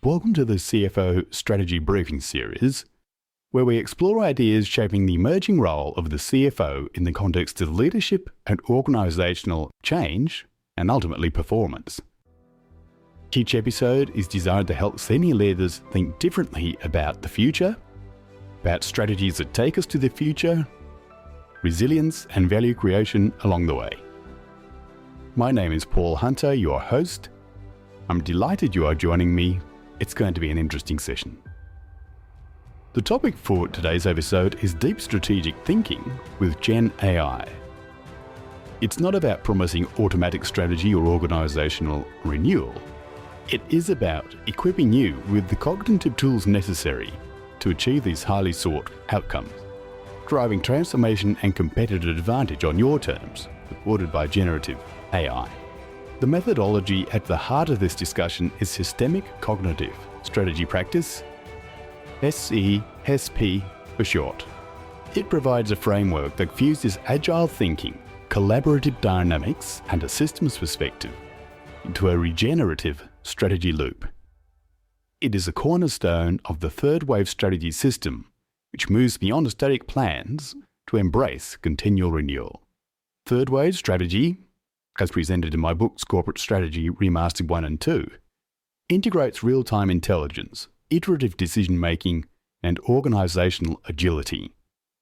Welcome to the CFO Strategy Briefing Series, where we explore ideas shaping the emerging role of the CFO in the context of leadership and organisational change and ultimately performance. Each episode is designed to help senior leaders think differently about the future, about strategies that take us to the future, resilience and value creation along the way. My name is Paul Hunter, your host. I'm delighted you are joining me. It's going to be an interesting session. The topic for today's episode is deep strategic thinking with Gen AI. It's not about promising automatic strategy or organisational renewal. It is about equipping you with the cognitive tools necessary to achieve these highly sought outcomes, driving transformation and competitive advantage on your terms, supported by generative AI. The methodology at the heart of this discussion is systemic cognitive strategy practice, SCSP for short. It provides a framework that fuses agile thinking, collaborative dynamics, and a systems perspective into a regenerative strategy loop. It is a cornerstone of the third wave strategy system, which moves beyond static plans to embrace continual renewal. Third wave strategy, as presented in my books Corporate Strategy Remastered 1 and 2, integrates real-time intelligence, iterative decision-making, and organisational agility,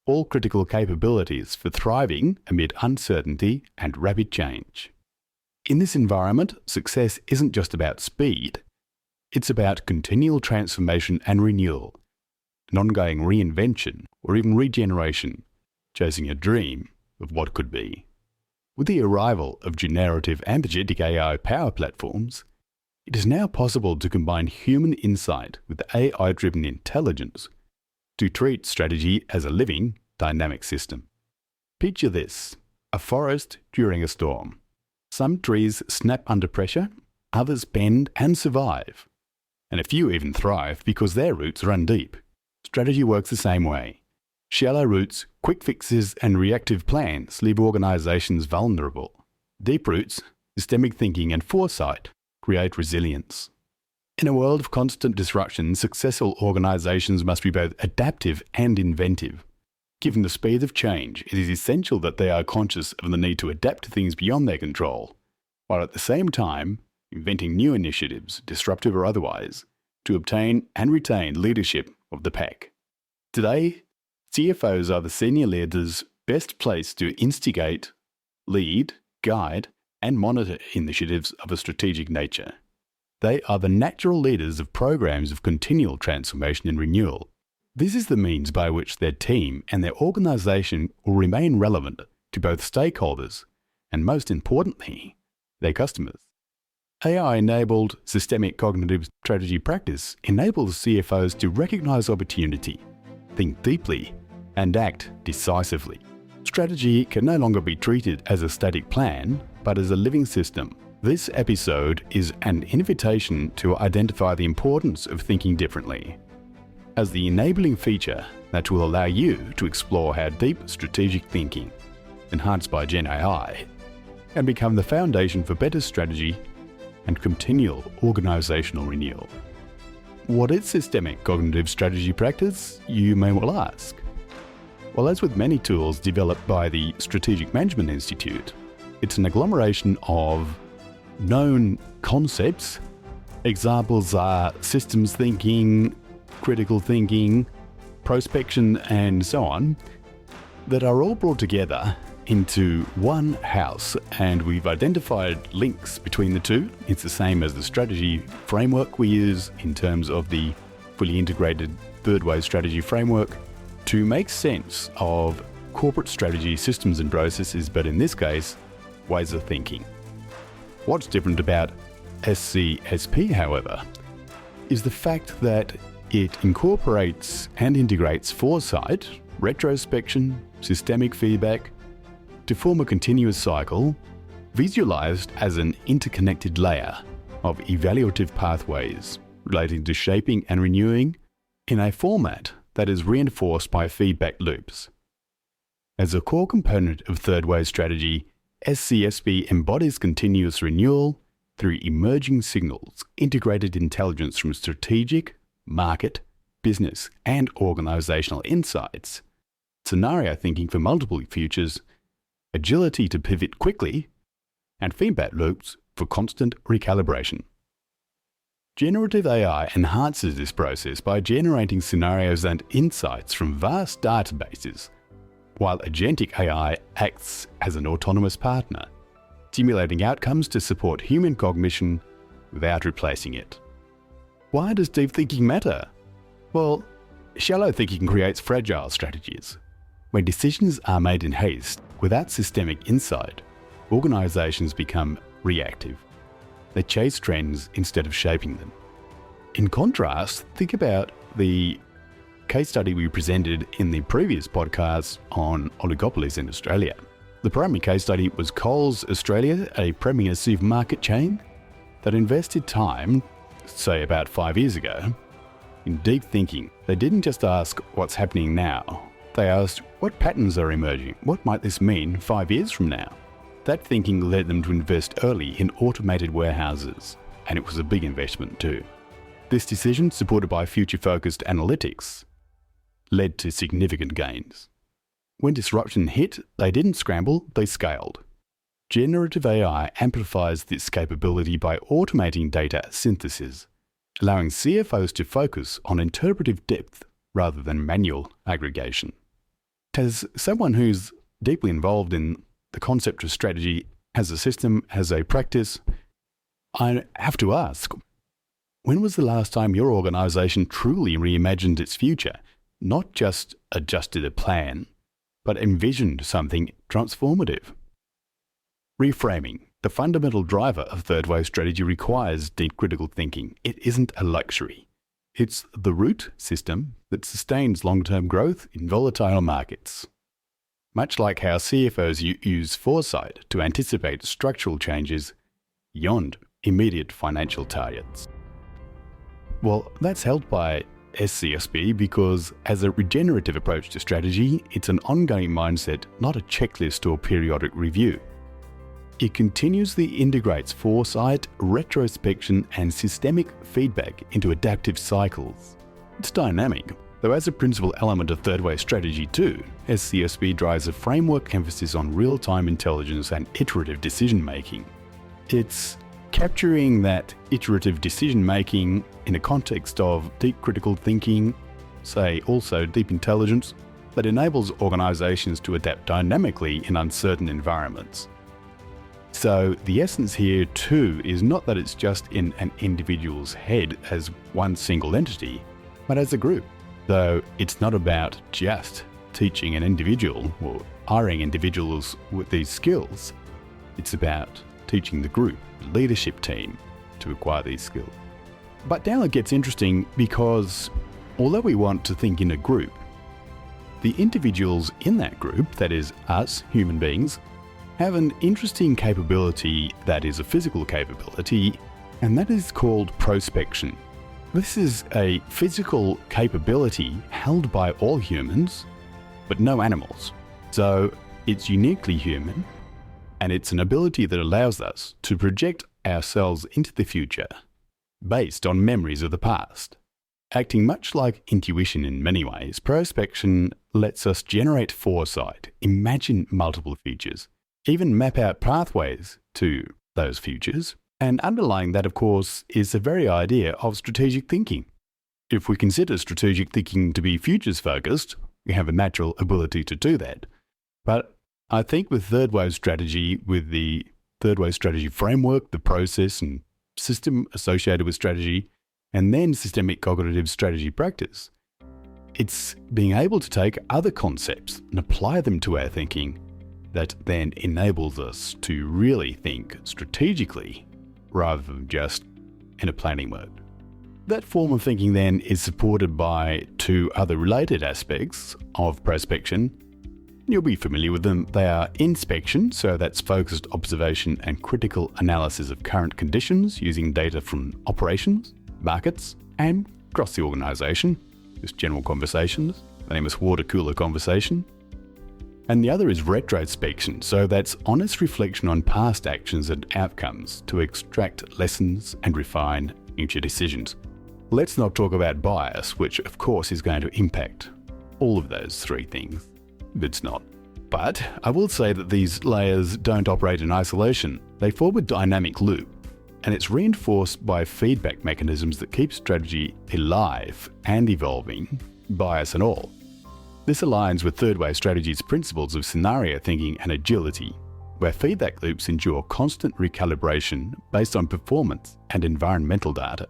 all critical capabilities for thriving amid uncertainty and rapid change. In this environment, success isn't just about speed, it's about continual transformation and renewal, an ongoing reinvention or even regeneration, chasing a dream of what could be. With the arrival of generative and agentic AI power platforms, it is now possible to combine human insight with AI-driven intelligence to treat strategy as a living, dynamic system. Picture this: a forest during a storm. Some trees snap under pressure, others bend and survive, and a few even thrive because their roots run deep. Strategy works the same way. Shallow roots, quick fixes, and reactive plans leave organisations vulnerable. Deep roots, systemic thinking, and foresight create resilience. In a world of constant disruption, successful organisations must be both adaptive and inventive. Given the speed of change, it is essential that they are conscious of the need to adapt to things beyond their control, while at the same time inventing new initiatives, disruptive or otherwise, to obtain and retain leadership of the pack. Today, CFOs are the senior leaders best placed to instigate, lead, guide, and monitor initiatives of a strategic nature. They are the natural leaders of programs of continual transformation and renewal. This is the means by which their team and their organisation will remain relevant to both stakeholders and, most importantly, their customers. AI-enabled systemic cognitive strategy practice enables CFOs to recognise opportunity, think deeply, and act decisively. Strategy can no longer be treated as a static plan, but as a living system. This episode is an invitation to identify the importance of thinking differently as the enabling feature that will allow you to explore how deep strategic thinking, enhanced by Gen AI, can become the foundation for better strategy and continual organisational renewal. What is systemic cognitive strategy practice, you may well ask? Well, as with many tools developed by the Strategic Management Institute, it's an agglomeration of known concepts. Examples are systems thinking, critical thinking, prospection, and so on, that are all brought together into one house, and we've identified links between the two. It's the same as the strategy framework we use in terms of the fully integrated third wave strategy framework to make sense of corporate strategy systems and processes, but in this case, ways of thinking. What's different about SCSP, however, is the fact that it incorporates and integrates foresight, retrospection, systemic feedback, to form a continuous cycle, visualized as an interconnected layer of evaluative pathways relating to shaping and renewing in a format that is reinforced by feedback loops. As a core component of third wave strategy, SCSP embodies continuous renewal, through emerging signals, integrated intelligence from strategic, market, business, and organisational insights, scenario thinking for multiple futures, agility to pivot quickly, and feedback loops for constant recalibration. Generative AI enhances this process by generating scenarios and insights from vast databases, while agentic AI acts as an autonomous partner, simulating outcomes to support human cognition without replacing it. Why does deep thinking matter? Well, shallow thinking creates fragile strategies. When decisions are made in haste without systemic insight, organisations become reactive. They chase trends instead of shaping them. In contrast, think about the case study we presented in the previous podcast on oligopolies in Australia. The primary case study was Coles Australia, a premier supermarket chain that invested time, say about 5 years ago, in deep thinking. They didn't just ask what's happening now. They asked what patterns are emerging, what might this mean 5 years from now? That thinking led them to invest early in automated warehouses, and it was a big investment too. This decision, supported by future-focused analytics, led to significant gains. When disruption hit, they didn't scramble, they scaled. Generative AI amplifies this capability by automating data synthesis, allowing CFOs to focus on interpretive depth rather than manual aggregation. As someone who's deeply involved in the concept of strategy as a system, as a practice, I have to ask, when was the last time your organisation truly reimagined its future? Not just adjusted a plan, but envisioned something transformative. Reframing. The fundamental driver of third wave strategy requires deep critical thinking. It isn't a luxury. It's the root system that sustains long-term growth in volatile markets. Much like how CFOs use foresight to anticipate structural changes beyond immediate financial targets. Well, that's helped by SCSP because, as a regenerative approach to strategy, it's an ongoing mindset, not a checklist or periodic review. It continuously integrates foresight, retrospection, and systemic feedback into adaptive cycles. It's dynamic, though as a principal element of third wave strategy too, SCSP drives a framework emphasis on real-time intelligence and iterative decision-making. It's capturing that iterative decision-making in a context of deep critical thinking, say also deep intelligence, that enables organisations to adapt dynamically in uncertain environments. So the essence here too is not that it's just in an individual's head as one single entity, but as a group. Though it's not about just teaching an individual or hiring individuals with these skills, it's about teaching the group, the leadership team, to acquire these skills. But now it gets interesting because although we want to think in a group, the individuals in that group, that is us, human beings, have an interesting capability that is a physical capability, and that is called prospection. This is a physical capability held by all humans, but no animals. So it's uniquely human, and it's an ability that allows us to project ourselves into the future based on memories of the past. Acting much like intuition in many ways, prospection lets us generate foresight, imagine multiple futures, even map out pathways to those futures. And underlying that, of course, is the very idea of strategic thinking. If we consider strategic thinking to be futures-focused, we have a natural ability to do that. But I think with third wave strategy, with the third wave strategy framework, the process and system associated with strategy, and then systemic cognitive strategy practice, it's being able to take other concepts and apply them to our thinking that then enables us to really think strategically rather than just in a planning mode. That form of thinking then is supported by two other related aspects of prospection. You'll be familiar with them. They are inspection, so that's focused observation and critical analysis of current conditions using data from operations, markets, and across the organisation. Just general conversations. The name is water cooler conversation. And the other is retrospection, so that's honest reflection on past actions and outcomes to extract lessons and refine future decisions. Let's not talk about bias, which of course is going to impact all of those three things. It's not. But I will say that these layers don't operate in isolation. They form a dynamic loop, and it's reinforced by feedback mechanisms that keep strategy alive and evolving, bias and all. This aligns with Third Way Strategy's principles of scenario thinking and agility, where feedback loops ensure constant recalibration based on performance and environmental data.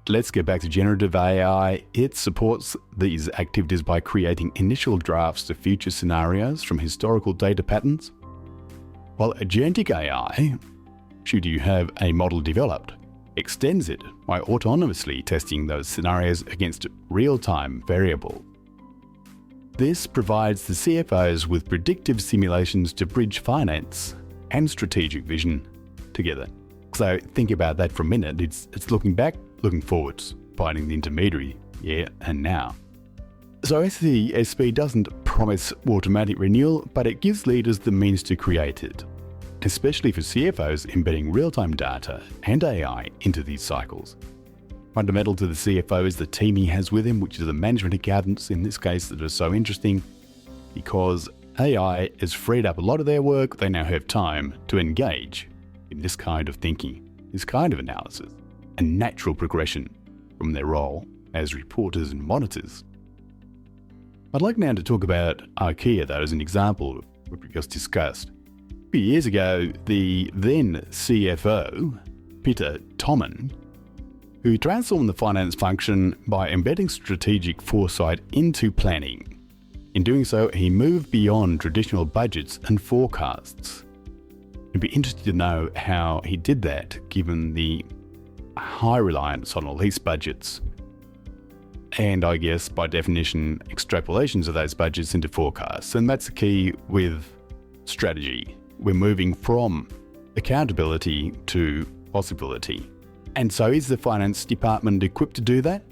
Let's get back to generative AI. It supports these activities by creating initial drafts of future scenarios from historical data patterns, while agentic AI, should you have a model developed, extends it by autonomously testing those scenarios against real-time variables. This provides the CFOs with predictive simulations to bridge finance and strategic vision together. So think about that for a minute. It's looking back, looking forwards, finding the intermediary, yeah, and now. So SCSP doesn't promise automatic renewal, but it gives leaders the means to create it, especially for CFOs embedding real-time data and AI into these cycles. Fundamental to the CFO is the team he has with him, which is the management accountants in this case that are so interesting because AI has freed up a lot of their work. They now have time to engage in this kind of thinking, this kind of analysis, a natural progression from their role as reporters and monitors. I'd like now to talk about IKEA though as an example of what we just discussed. A few years ago, the then CFO, Peter Tommen, who transformed the finance function by embedding strategic foresight into planning. In doing so, he moved beyond traditional budgets and forecasts. It'd be interesting to know how he did that, given the high reliance on lease budgets, and I guess by definition, extrapolations of those budgets into forecasts. And that's the key with strategy. We're moving from accountability to possibility. And so is the finance department equipped to do that?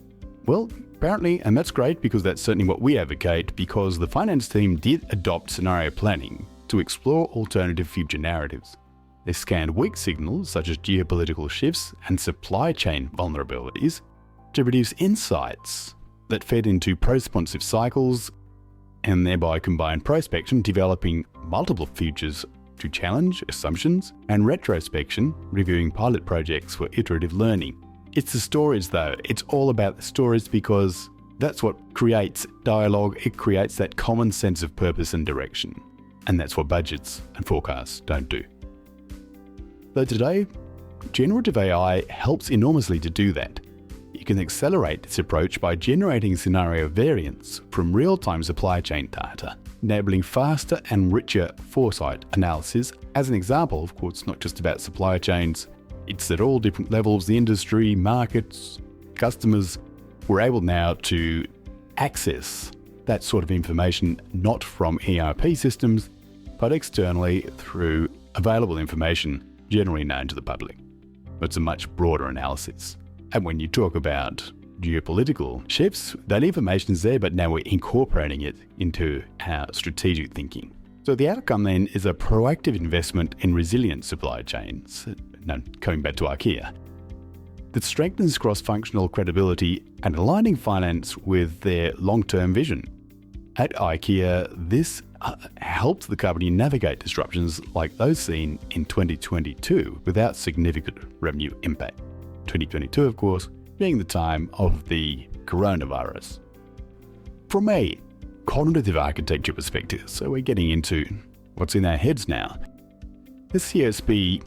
Well, apparently, and that's great because that's certainly what we advocate, because the finance team did adopt scenario planning to explore alternative future narratives. They scanned weak signals such as geopolitical shifts and supply chain vulnerabilities to produce insights that fed into prosponsive cycles and thereby combined prospection, developing multiple futures to challenge assumptions, and retrospection, reviewing pilot projects for iterative learning. It's the stories though. It's all about the stories because that's what creates dialogue. It creates that common sense of purpose and direction. And that's what budgets and forecasts don't do. Though today, generative AI helps enormously to do that. You can accelerate this approach by generating scenario variants from real-time supply chain data, enabling faster and richer foresight analysis. As an example, of course, it's not just about supply chains, it's at all different levels, the industry, markets, customers. We're able now to access that sort of information not from ERP systems, but externally through available information generally known to the public. It's a much broader analysis. And when you talk about geopolitical shifts, that information is there, but now we're incorporating it into our strategic thinking. So the outcome then is a proactive investment in resilient supply chains, now coming back to IKEA, that strengthens cross-functional credibility and aligning finance with their long-term vision. At IKEA, this helped the company navigate disruptions like those seen in 2022 without significant revenue impact. 2022, of course, being the time of the coronavirus. From a cognitive architecture perspective, so we're getting into what's in our heads now. The CSP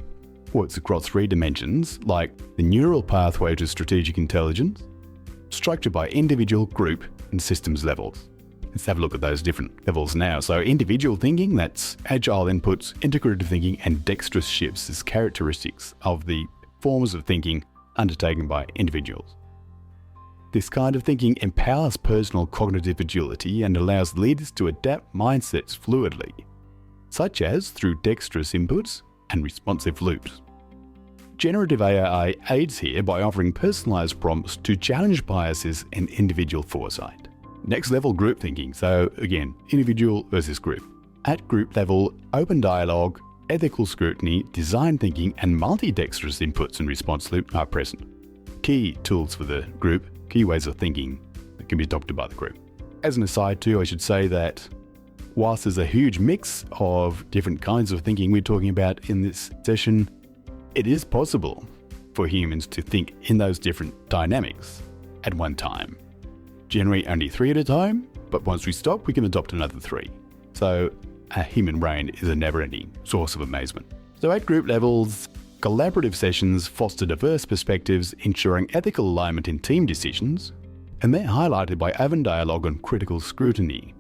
works across three dimensions, like the neural pathway to strategic intelligence, structured by individual, group, and systems levels. Let's have a look at those different levels now. So individual thinking, that's agile inputs, integrative thinking, and dexterous shifts as characteristics of the forms of thinking undertaken by individuals. This kind of thinking empowers personal cognitive agility and allows leaders to adapt mindsets fluidly, such as through dexterous inputs and responsive loops. Generative AI aids here by offering personalized prompts to challenge biases and individual foresight. Next level, group thinking. So again, individual versus group. At group level, open dialogue, ethical scrutiny, design thinking, and multi-dexterous inputs and response loop are present. Key tools for the group, key ways of thinking that can be adopted by the group. As an aside too, I should say that whilst there's a huge mix of different kinds of thinking we're talking about in this session, it is possible for humans to think in those different dynamics at one time. Generally only 3 at a time, but once we stop, we can adopt another 3. So a human brain is a never-ending source of amazement. So at group levels, collaborative sessions foster diverse perspectives, ensuring ethical alignment in team decisions, and they're highlighted by open dialogue and critical scrutiny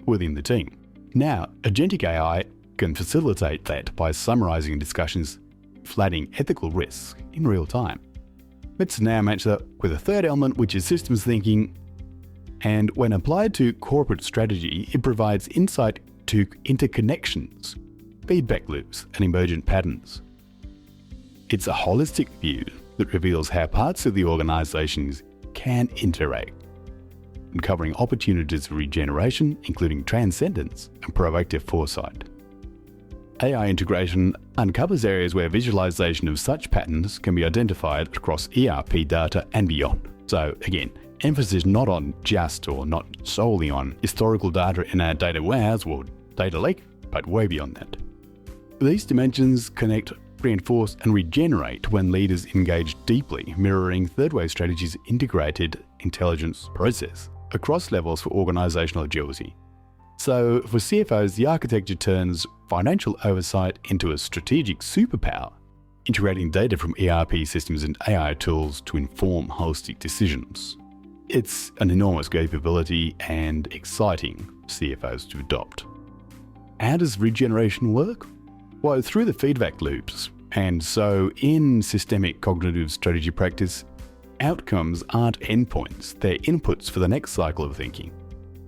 within the team. Now, agentic AI can facilitate that by summarizing discussions, flagging ethical risks in real time. Let's now match that with a third element, which is systems thinking, and when applied to corporate strategy, it provides insight to interconnections, feedback loops, and emergent patterns. It's a holistic view that reveals how parts of the organisations can interact, uncovering opportunities for regeneration, including transcendence and proactive foresight. AI integration uncovers areas where visualization of such patterns can be identified across ERP data and beyond. So again, emphasis not on just or not solely on historical data in our data warehouse or data lake, but way beyond that. These dimensions connect, reinforce, and regenerate when leaders engage deeply, mirroring third-way strategies' integrated intelligence process across levels for organisational agility. So for CFOs, the architecture turns financial oversight into a strategic superpower, integrating data from ERP systems and AI tools to inform holistic decisions. It's an enormous capability and exciting for CFOs to adopt. How does regeneration work? Well, through the feedback loops. And so in systemic cognitive strategy practice, outcomes aren't endpoints, they're inputs for the next cycle of thinking.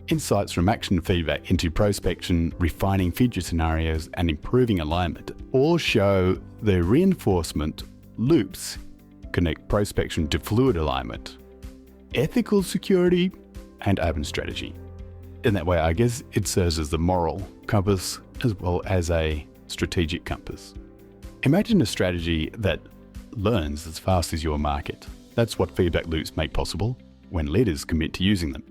Insights from action feedback into prospection, refining future scenarios, and improving alignment all show the reinforcement loops connect prospection to fluid alignment, ethical security, and open strategy. In that way, I guess it serves as the moral compass as well as a strategic compass. Imagine a strategy that learns as fast as your market. That's what feedback loops make possible when leaders commit to using them.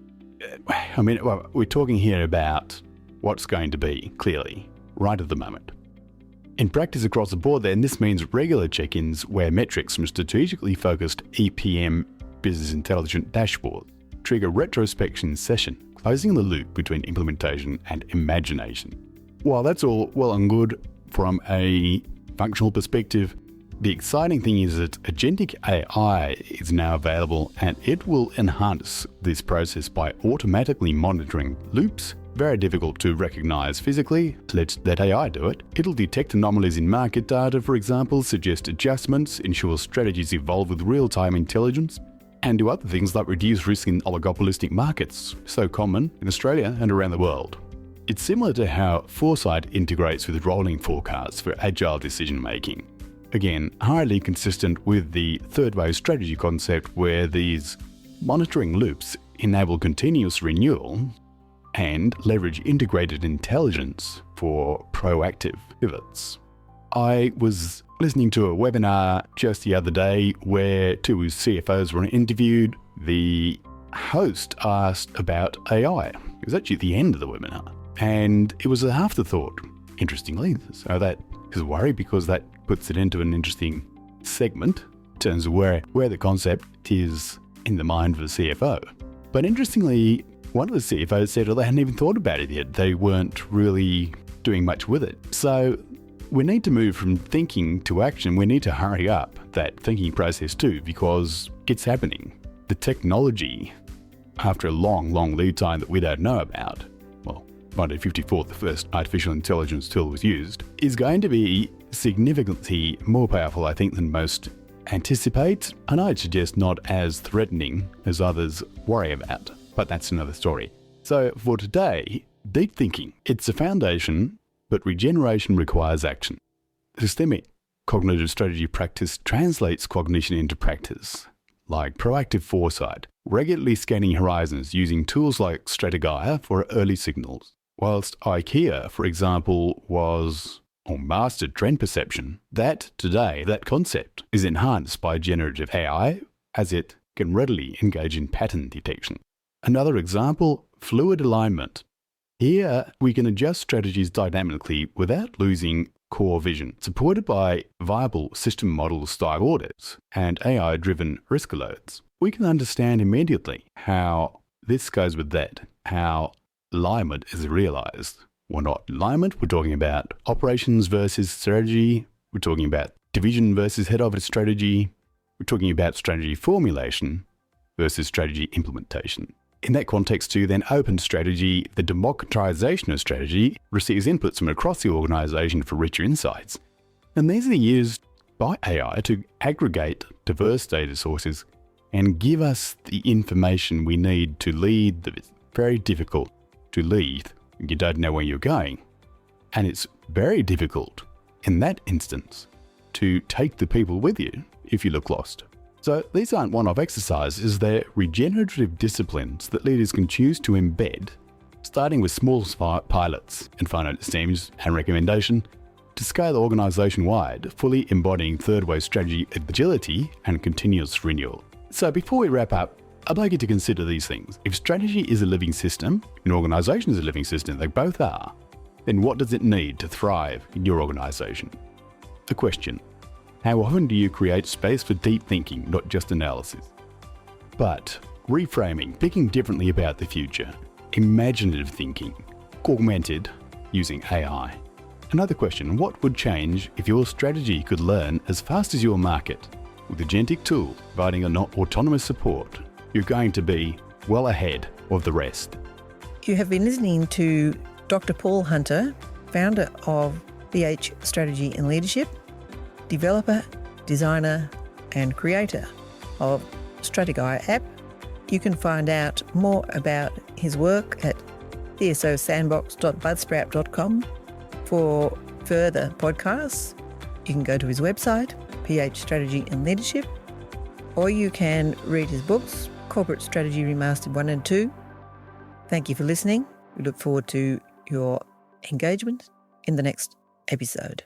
I mean, well, we're talking here about what's going to be, clearly, right at the moment. In practice across the board then, this means regular check-ins where metrics from strategically focused EPM business intelligence dashboards trigger retrospection session, closing the loop between implementation and imagination. While that's all well and good from a functional perspective, the exciting thing is that agentic AI is now available and it will enhance this process by automatically monitoring loops. Very difficult to recognize physically. Let's let AI do it. It'll detect anomalies in market data, for example, suggest adjustments, ensure strategies evolve with real-time intelligence, and do other things like reduce risk in oligopolistic markets, so common in Australia and around the world. It's similar to how foresight integrates with rolling forecasts for agile decision-making. Again, highly consistent with the third-way strategy concept where these monitoring loops enable continuous renewal and leverage integrated intelligence for proactive pivots. I was listening to a webinar just the other day where 2 CFOs were interviewed. The host asked about AI. It was actually at the end of the webinar. And it was an afterthought, interestingly. So that is a worry because that puts it into an interesting segment in terms of where the concept is in the mind of a CFO. But interestingly, one of the CFOs said, well, they hadn't even thought about it yet. They weren't really doing much with it. So we need to move from thinking to action. We need to hurry up that thinking process too, because it's happening. The technology, after a long lead time that we don't know about, 1954, the first artificial intelligence tool was used, is going to be significantly more powerful, I think, than most anticipate, and I'd suggest not as threatening as others worry about, but that's another story. So for today, deep thinking, it's a foundation, but regeneration requires action. Systemic cognitive strategy practice translates cognition into practice, like proactive foresight, regularly scanning horizons using tools like Strategaia for early signals, Whilst IKEA, for example, mastered trend perception, that concept is enhanced by generative AI as it can readily engage in pattern detection. Another example, fluid alignment. Here, we can adjust strategies dynamically without losing core vision, supported by viable system model style audits and AI-driven risk alerts. We can understand immediately how this goes with that, how alignment is realized. We're not alignment, we're talking about operations versus strategy, we're talking about division versus head office strategy, we're talking about strategy formulation versus strategy implementation. In that context too, then open strategy, the democratization of strategy, receives inputs from across the organisation for richer insights. And these are used by AI to aggregate diverse data sources and give us the information we need to lead. It's very difficult to lead when you don't know where you're going. And it's very difficult in that instance to take the people with you if you look lost. So these aren't one-off exercises, they're regenerative disciplines that leaders can choose to embed, starting with small pilots and finite teams and recommendation, to scale organisation-wide, fully embodying third-wave strategy agility and continuous renewal. So before we wrap up, I'd like you to consider these things. If strategy is a living system, an organisation is a living system, they both are, then what does it need to thrive in your organisation? The question: how often do you create space for deep thinking, not just analysis? But reframing, thinking differently about the future, imaginative thinking, augmented using AI. Another question: what would change if your strategy could learn as fast as your market? With agentic tool providing an autonomous support, you're going to be well ahead of the rest. You have been listening to Dr. Paul Hunter, founder of PH Strategy and Leadership, developer, designer and creator of Strateguy app. You can find out more about his work at CSOsandbox.buzzsprout.com. For further podcasts, you can go to his website, PH Strategy and Leadership, or you can read his books, Corporate Strategy Remastered 1 and 2. Thank you for listening. We look forward to your engagement in the next episode.